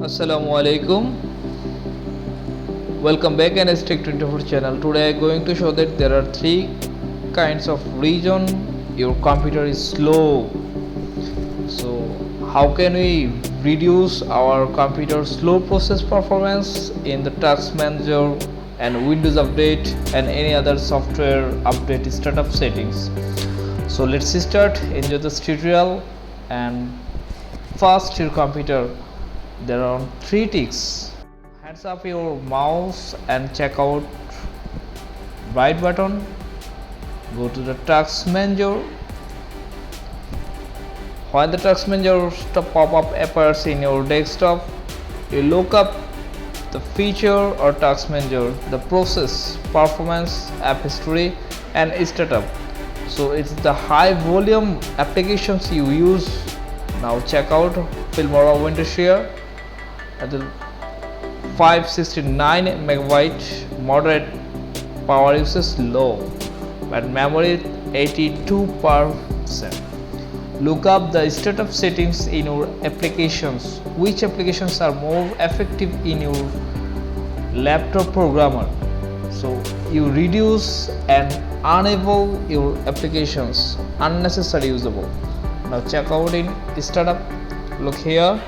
Assalamu alaikum. Welcome back and Stick 24 channel. Today I am going to show that there are three kinds of reason your computer is slow. So how can we reduce our computer slow process performance in the task manager and Windows update and any other software update startup settings. So let's start. Enjoy this tutorial. And first, your computer, there are three ticks. Hands up your mouse and check out right button. Go to the task manager. While the task manager pop-up appears in your desktop, you look up the feature or task manager, the process, performance, app history and startup. So it's the high volume applications you use. Now check out Filmora Windows Share at the 569 megabyte, moderate power usage low, but memory 82%. Look up the startup settings in your applications. Which applications are more effective in your laptop programmer? So you reduce and enable your applications unnecessary usable. Now check out in startup. Look here.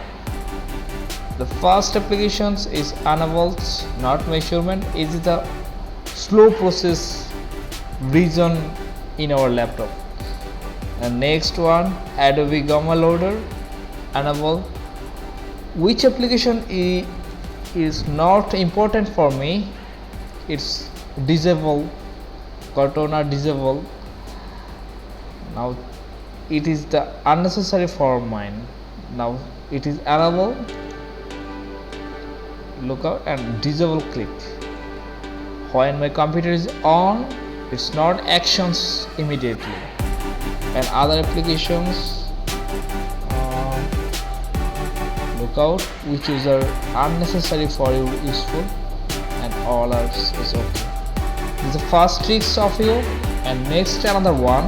The first applications is enabled, not measurement. Is the slow process region in our laptop. And next one, Adobe Gamma Loader, enable. Which application is not important for me? It's disable, Cortana disable. Now it is the unnecessary for mine. Now it is enable. Look out and disable click. When my computer is on, it's not actions immediately. And other applications, look out which is unnecessary for you useful, and all others is okay. This is the first tricks of you. And next, another one,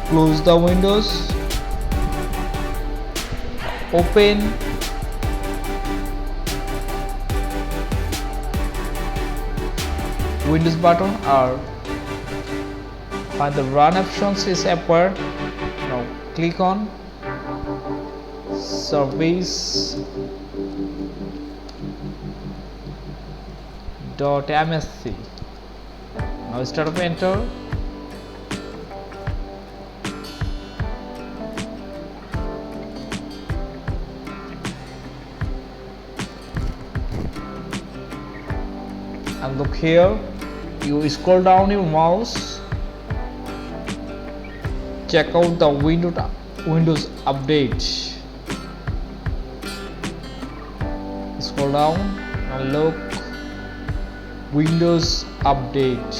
close the windows, open Windows button, or when the run options is appear, now click on service.msc. Now start up, enter. And look here, you scroll down your mouse, check out the Windows update. Scroll down and look Windows update.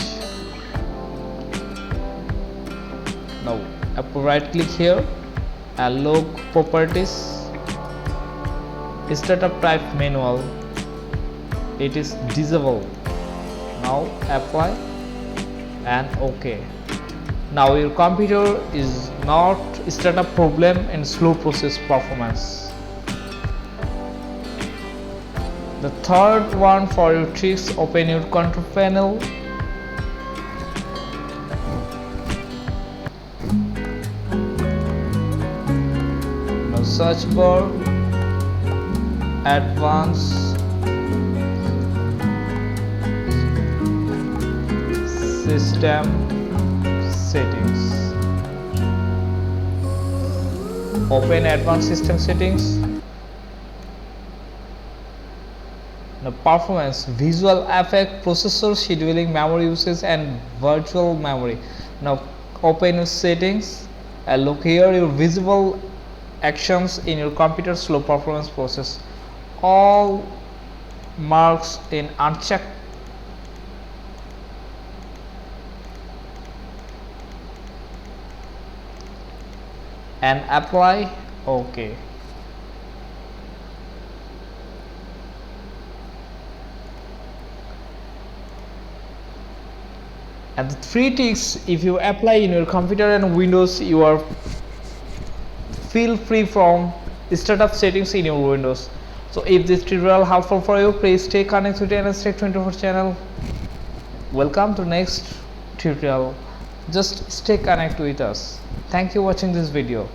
Now right click here and look properties, startup type manual. It is disable. Now apply and OK. Now your computer is not startup problem and slow process performance. The third one for your tricks, open your control panel. Now search for advanced system settings. Open advanced system settings. Now performance, visual effect, processor scheduling, memory usage and virtual memory. Now open your settings and look here your visible actions in your computer slow performance process. All marks in unchecked. And apply. OK. And the three tricks, if you apply in your computer and Windows, you are feel free from startup settings in your Windows. So if this tutorial helpful for you, please stay connected with NSTech24 channel. Welcome to next tutorial. Just stay connected with us. Thank you for watching this video.